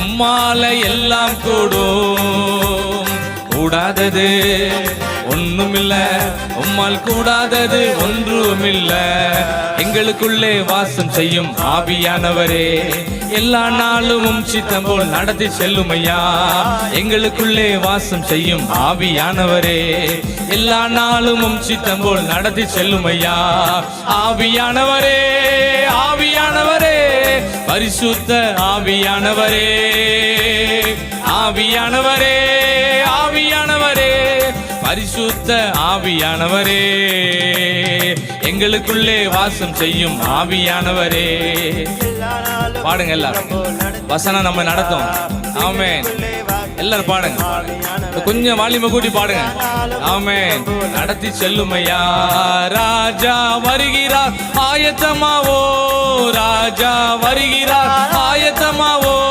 உம்மால எல்லாம் கூடும். கூடாதது ஒண்ணுமில்ல, உம்மால் கூடாதது ஒன்றுமில்ல. எங்களுக்குள்ளே வாசம் செய்யும் ஆவியானவரே, எல்லா நாளும் சித்தம் போல் நடத்தி செல்லும் ஐயா. எங்களுக்குள்ளே வாசம் செய்யும் ஆவியானவரே, எல்லா நாளும் சித்தம் போல் நடத்தி செல்லும் ஐயா. ஆவியானவரே, ஆவியானவரே, பரிசுத்த ஆவியானவரே, ஆவியானவரே, ஆவியானவரே, பரிசுத்த ஆவியானவரே, எங்களுக்குள்ளே வாசம் செய்யும் ஆவியானவரே. பாடுங்க எல்லாரும், வசனம் நம்ம நடத்தும். ஆமென். எல்லாரும் பாடுங்க, கொஞ்சம் வால்யூமை கூட்டி பாடுங்க. ஆமென். நடத்தி செல்லும் ஐயா. ராஜா வருகிறார், ஆயத்தமாவோ. ராஜா வருகிறார், ஆயத்தமாவோ.